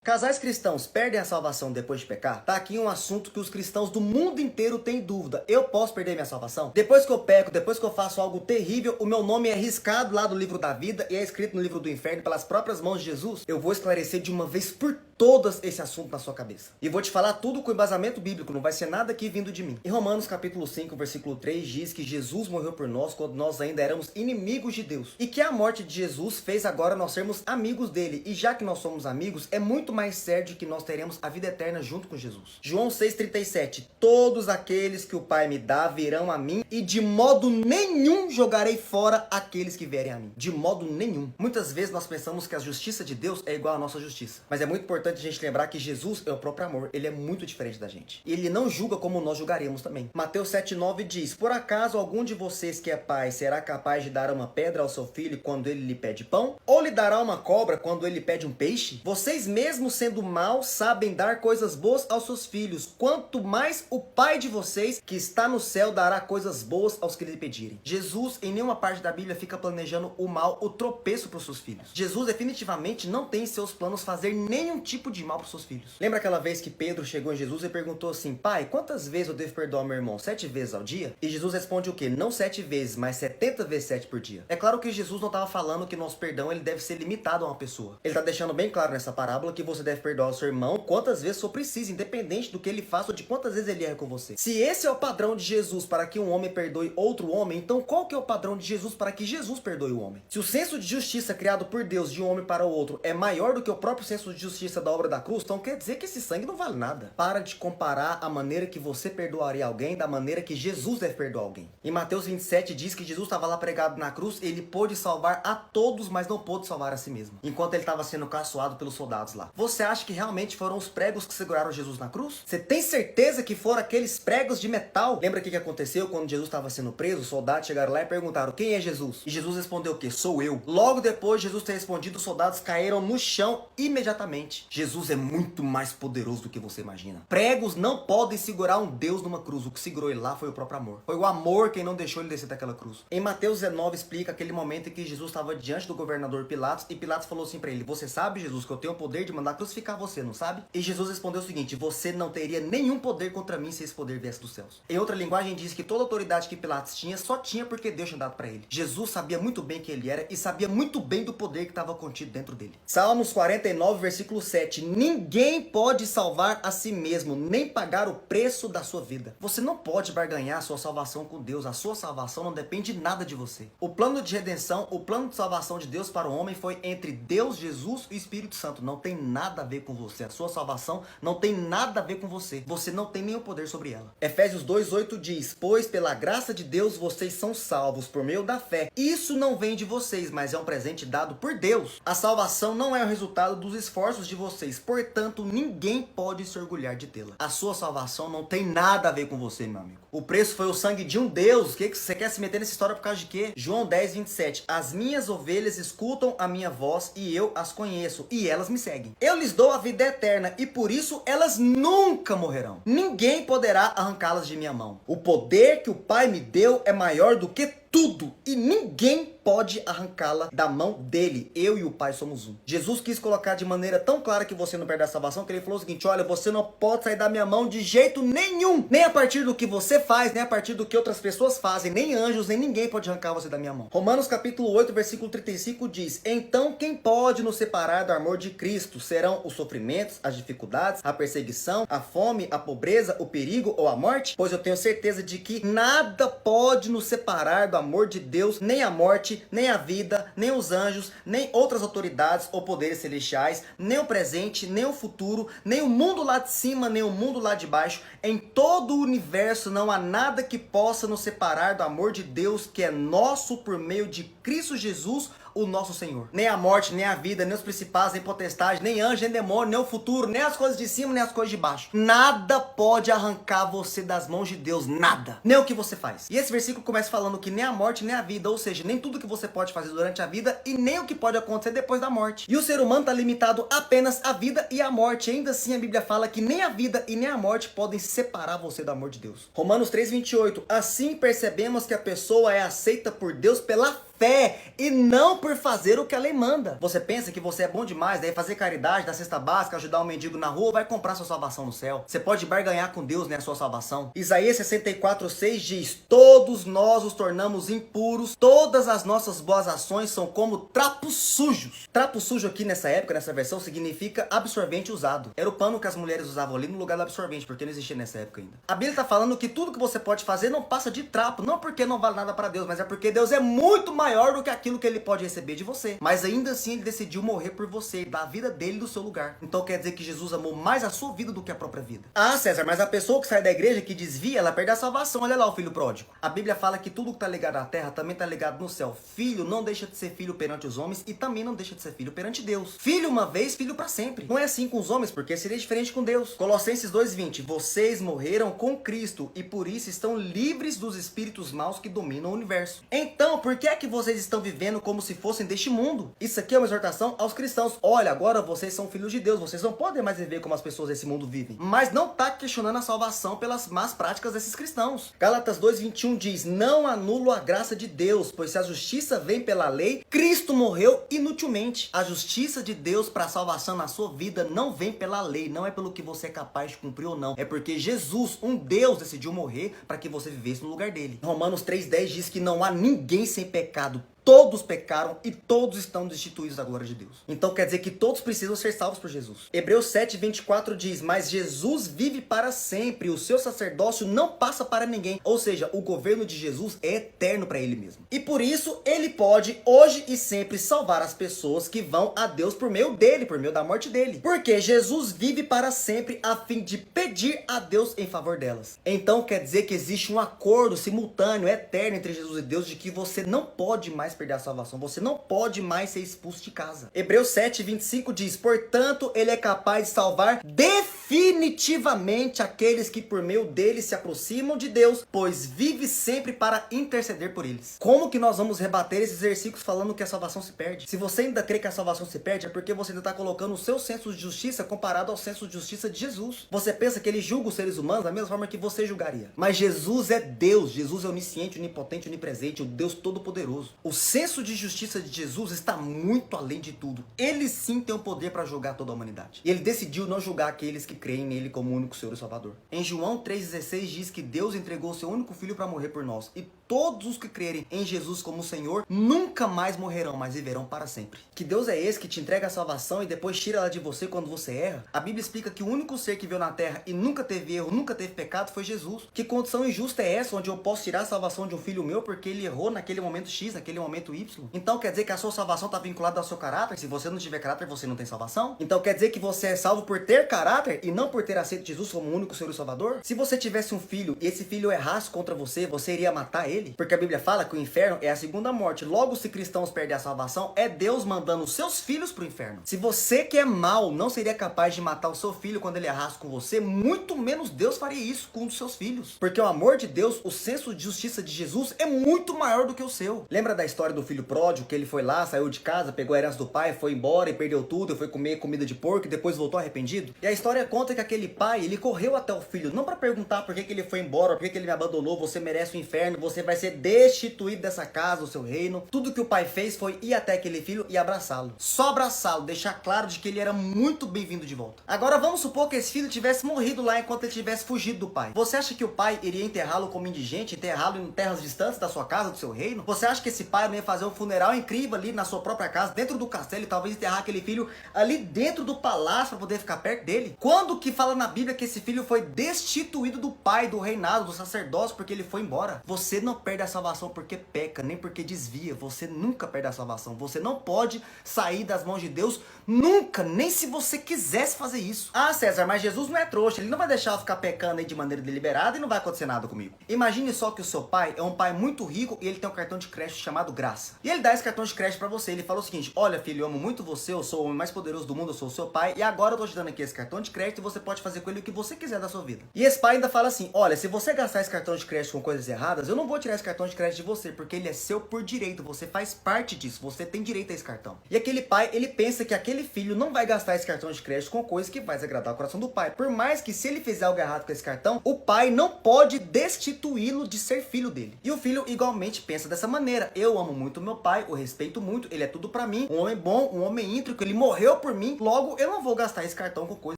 Casais cristãos perdem a salvação depois de pecar? Tá aqui um assunto que os cristãos do mundo inteiro têm dúvida. Eu posso perder minha salvação? Depois que eu peco, depois que eu faço algo terrível, o meu nome é riscado lá do livro da vida e é escrito no livro do inferno pelas próprias mãos de Jesus? Eu vou esclarecer de uma vez por todas esse assunto na sua cabeça. E vou te falar tudo com embasamento bíblico, não vai ser nada aqui vindo de mim. Em Romanos capítulo 5, versículo 3 diz que Jesus morreu por nós quando nós ainda éramos inimigos de Deus. E que a morte de Jesus fez agora nós sermos amigos dele. E já que nós somos amigos, é muito mais certo que nós teremos a vida eterna junto com Jesus. João 6,37: todos aqueles que o Pai me dá virão a mim e de modo nenhum jogarei fora aqueles que vierem a mim. De modo nenhum. Muitas vezes nós pensamos que a justiça de Deus é igual à nossa justiça. Mas é muito importante a gente lembrar que Jesus é o próprio amor. Ele é muito diferente da gente. E ele não julga como nós julgaremos também. Mateus 7,9 diz: por acaso algum de vocês que é pai será capaz de dar uma pedra ao seu filho quando ele lhe pede pão? Ou lhe dará uma cobra quando ele pede um peixe? Vocês mesmos sendo maus sabem dar coisas boas aos seus filhos. Quanto mais o Pai de vocês que está no céu dará coisas boas aos que lhe pedirem. Jesus em nenhuma parte da Bíblia fica planejando o mal, o tropeço para os seus filhos. Jesus definitivamente não tem em seus planos fazer nenhum tipo de mal para os seus filhos. Lembra aquela vez que Pedro chegou em Jesus e perguntou assim: pai, quantas vezes eu devo perdoar meu irmão? 7 vezes ao dia? E Jesus responde o quê? Não 7 vezes, mas 70 vezes 7 por dia. É claro que Jesus não estava falando que nosso perdão ele deve ser limitado a uma pessoa. Ele está deixando bem claro nessa parábola que você deve perdoar o seu irmão quantas vezes for preciso, independente do que ele faça ou de quantas vezes ele erra com você. Se esse é o padrão de Jesus para que um homem perdoe outro homem, então qual que é o padrão de Jesus para que Jesus perdoe o homem? Se o senso de justiça criado por Deus de um homem para o outro é maior do que o próprio senso de justiça da obra da cruz, então quer dizer que esse sangue não vale nada. Para de comparar a maneira que você perdoaria alguém da maneira que Jesus deve perdoar alguém. Em Mateus 27 diz que Jesus estava lá pregado na cruz, ele pôde salvar a todos, mas não pôde salvar a si mesmo, enquanto ele estava sendo caçoado pelos soldados lá. Você acha que realmente foram os pregos que seguraram Jesus na cruz? Você tem certeza que foram aqueles pregos de metal? Lembra o que aconteceu quando Jesus estava sendo preso? Os soldados chegaram lá e perguntaram: quem é Jesus? E Jesus respondeu o quê? Sou eu. Logo depois de Jesus ter respondido, os soldados caíram no chão imediatamente. Jesus é muito mais poderoso do que você imagina. Pregos não podem segurar um Deus numa cruz. O que segurou ele lá foi o próprio amor. Foi o amor quem não deixou ele descer daquela cruz. Em Mateus 19 explica aquele momento em que Jesus estava diante do governador Pilatos e Pilatos falou assim para ele: você sabe, Jesus, que eu tenho o poder de mandar crucificar você, não sabe? E Jesus respondeu o seguinte: você não teria nenhum poder contra mim se esse poder viesse dos céus. Em outra linguagem diz que toda autoridade que Pilatos tinha, só tinha porque Deus tinha dado para ele. Jesus sabia muito bem quem ele era e sabia muito bem do poder que estava contido dentro dele. Salmos 49, versículo 7: ninguém pode salvar a si mesmo, nem pagar o preço da sua vida. Você não pode barganhar a sua salvação com Deus. A sua salvação não depende de nada de você. O plano de redenção, o plano de salvação de Deus para o homem foi entre Deus, Jesus e o Espírito Santo. Não tem nada a ver com você. A sua salvação não tem nada a ver com você. Você não tem nenhum poder sobre ela. Efésios 2:8 diz: pois pela graça de Deus vocês são salvos por meio da fé. Isso não vem de vocês, mas é um presente dado por Deus. A salvação não é o resultado dos esforços de vocês, portanto ninguém pode se orgulhar de tê-la. A sua salvação não tem nada a ver com você, meu amigo. O preço foi o sangue de um Deus. O que você quer se meter nessa história por causa de quê? João 10:27: as minhas ovelhas escutam a minha voz e eu as conheço e elas me seguem. Eu lhes dou a vida eterna e por isso elas nunca morrerão. Ninguém poderá arrancá-las de minha mão. O poder que o Pai me deu é maior do que tudo e ninguém pode arrancá-la da mão dele. Eu e o Pai somos um. Jesus quis colocar de maneira tão clara que você não perde a salvação, que ele falou o seguinte: olha, você não pode sair da minha mão de jeito nenhum, nem a partir do que você faz, nem a partir do que outras pessoas fazem, nem anjos, nem ninguém pode arrancar você da minha mão. Romanos capítulo 8, versículo 35 diz: então quem pode nos separar do amor de Cristo? Serão os sofrimentos, as dificuldades, a perseguição, a fome, a pobreza, o perigo ou a morte? Pois eu tenho certeza de que nada pode nos separar do amor de Deus, nem a morte, nem a vida, nem os anjos, nem outras autoridades ou poderes celestiais, nem o presente, nem o futuro, nem o mundo lá de cima, nem o mundo lá de baixo. Em todo o universo não há nada que possa nos separar do amor de Deus que é nosso por meio de Cristo Jesus, o nosso Senhor. Nem a morte, nem a vida, nem os principados, nem potestades, nem anjo, nem demônio, nem o futuro, nem as coisas de cima, nem as coisas de baixo. Nada pode arrancar você das mãos de Deus, nada. Nem o que você faz. E esse versículo começa falando que nem a morte, nem a vida, ou seja, nem tudo que você pode fazer durante a vida e nem o que pode acontecer depois da morte. E o ser humano está limitado apenas à vida e à morte. Ainda assim a Bíblia fala que nem a vida e nem a morte podem separar você do amor de Deus. Romanos 3:28: assim percebemos que a pessoa é aceita por Deus pela fé e não por fazer o que a lei manda. Você pensa que você é bom demais, daí fazer caridade, dar cesta básica, ajudar um mendigo na rua, vai comprar sua salvação no céu. Você pode barganhar com Deus, né, a sua salvação. Isaías 64:6 diz: todos nós os tornamos impuros, todas as nossas boas ações são como trapos sujos. Trapo sujo aqui nessa época, nessa versão, significa absorvente usado. Era o pano que as mulheres usavam ali no lugar do absorvente, porque não existia nessa época ainda. A Bíblia está falando que tudo que você pode fazer não passa de trapo, não porque não vale nada para Deus, mas é porque Deus é muito maior do que aquilo que ele pode receber de você. Mas ainda assim ele decidiu morrer por você, dar a vida dele no seu lugar. Então quer dizer que Jesus amou mais a sua vida do que a própria vida. Ah, César, mas a pessoa que sai da igreja, que desvia, ela perde a salvação. Olha lá o filho pródigo. A Bíblia fala que tudo que está ligado à terra também está ligado no céu. Filho não deixa de ser filho perante os homens e também não deixa de ser filho perante Deus. Filho uma vez, filho para sempre. Não é assim com os homens, porque seria diferente com Deus. Colossenses 2:20. Vocês morreram com Cristo e por isso estão livres dos espíritos maus que dominam o universo. Então, por que é que vocês estão vivendo como se fossem deste mundo? Isso aqui é uma exortação aos cristãos. Olha, agora vocês são filhos de Deus, vocês não podem mais viver como as pessoas desse mundo vivem. Mas não está questionando a salvação pelas más práticas desses cristãos. Gálatas 2:21 diz: não anulo a graça de Deus, pois se a justiça vem pela lei, Cristo morreu inutilmente. A justiça de Deus para a salvação na sua vida não vem pela lei, não é pelo que você é capaz de cumprir ou não. É porque Jesus, um Deus, decidiu morrer para que você vivesse no lugar dele. Romanos 3:10 diz que não há ninguém sem pecado. Todos pecaram e todos estão destituídos da glória de Deus. Então quer dizer que todos precisam ser salvos por Jesus. Hebreus 7:24 diz: mas Jesus vive para sempre, o seu sacerdócio não passa para ninguém. Ou seja, o governo de Jesus é eterno para ele mesmo. E por isso ele pode hoje e sempre salvar as pessoas que vão a Deus por meio dele, por meio da morte dele. Porque Jesus vive para sempre a fim de pedir a Deus em favor delas. Então quer dizer que existe um acordo simultâneo, eterno entre Jesus e Deus, de que você não pode mais perder a salvação, você não pode mais ser expulso de casa. Hebreus 7:25 diz: portanto, ele é capaz de salvar definitivamente aqueles que por meio dele se aproximam de Deus, pois vive sempre para interceder por eles. Como que nós vamos rebater esses versículos falando que a salvação se perde? Se você ainda crê que a salvação se perde, é porque você ainda está colocando o seu senso de justiça comparado ao senso de justiça de Jesus. Você pensa que ele julga os seres humanos da mesma forma que você julgaria. Mas Jesus é Deus, Jesus é onisciente, onipotente, onipresente, o Deus todo-poderoso. O senso de justiça de Jesus está muito além de tudo. Ele sim tem o poder para julgar toda a humanidade. E ele decidiu não julgar aqueles que creem nele como único Senhor e Salvador. Em João 3,16 diz que Deus entregou o seu único filho para morrer por nós. E todos os que crerem em Jesus como Senhor nunca mais morrerão, mas viverão para sempre. Que Deus é esse que te entrega a salvação e depois tira ela de você quando você erra? A Bíblia explica que o único ser que veio na terra e nunca teve erro, nunca teve pecado foi Jesus. Que condição injusta é essa onde eu posso tirar a salvação de um filho meu porque ele errou naquele momento X, naquele momento Y? Então quer dizer que a sua salvação está vinculada ao seu caráter? Se você não tiver caráter, você não tem salvação? Então quer dizer que você é salvo por ter caráter e não por ter aceito Jesus como o único Senhor e Salvador? Se você tivesse um filho e esse filho errasse contra você, você iria matar ele? Porque a Bíblia fala que o inferno é a segunda morte. Logo, se cristãos perdem a salvação, é Deus mandando os seus filhos para o inferno. Se você que é mau não seria capaz de matar o seu filho quando ele errasse com você, muito menos Deus faria isso com um dos seus filhos. Porque o amor de Deus, o senso de justiça de Jesus é muito maior do que o seu. Lembra da história do filho pródigo, que ele foi lá, saiu de casa, pegou a herança do pai, foi embora e perdeu tudo, e foi comer comida de porco e depois voltou arrependido? E a história conta que aquele pai, ele correu até o filho, não para perguntar por que ele foi embora, por que ele me abandonou, você merece o inferno, você vai ser destituído dessa casa, do seu reino. Tudo que o pai fez foi ir até aquele filho e abraçá-lo. Só abraçá-lo, deixar claro de que ele era muito bem-vindo de volta. Agora vamos supor que esse filho tivesse morrido lá enquanto ele tivesse fugido do pai. Você acha que o pai iria enterrá-lo como indigente, enterrá-lo em terras distantes da sua casa, do seu reino? Você acha que esse pai não ia fazer um funeral incrível ali na sua própria casa, dentro do castelo, e talvez enterrar aquele filho ali dentro do palácio para poder ficar perto dele? Quando que fala na Bíblia que esse filho foi destituído do pai, do reinado, do sacerdócio, porque ele foi embora? Você não perde a salvação porque peca, nem porque desvia. Você nunca perde a salvação. Você não pode sair das mãos de Deus nunca, nem se você quisesse fazer isso. Ah, César, mas Jesus não é trouxa, ele não vai deixar eu ficar pecando aí de maneira deliberada e não vai acontecer nada comigo. Imagine só que o seu pai é um pai muito rico e ele tem um cartão de crédito chamado Graça. E ele dá esse cartão de crédito pra você. Ele fala o seguinte: olha, filho, eu amo muito você, eu sou o homem mais poderoso do mundo, eu sou o seu pai, e agora eu tô te dando aqui esse cartão de crédito aberto e você pode fazer com ele o que você quiser da sua vida. E esse pai ainda fala assim, olha, se você gastar esse cartão de crédito com coisas erradas, eu não vou tirar esse cartão de crédito de você, porque ele é seu por direito, você faz parte disso, você tem direito a esse cartão. E aquele pai, ele pensa que aquele filho não vai gastar esse cartão de crédito com coisas que vai desagradar o coração do pai. Por mais que se ele fizer algo errado com esse cartão, o pai não pode destituí-lo de ser filho dele. E o filho igualmente pensa dessa maneira. Eu amo muito meu pai, o respeito muito, ele é tudo pra mim, um homem bom, um homem íntegro, ele morreu por mim, logo eu não vou gastar esse cartão com coisas.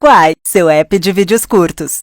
Quai, seu app de vídeos curtos.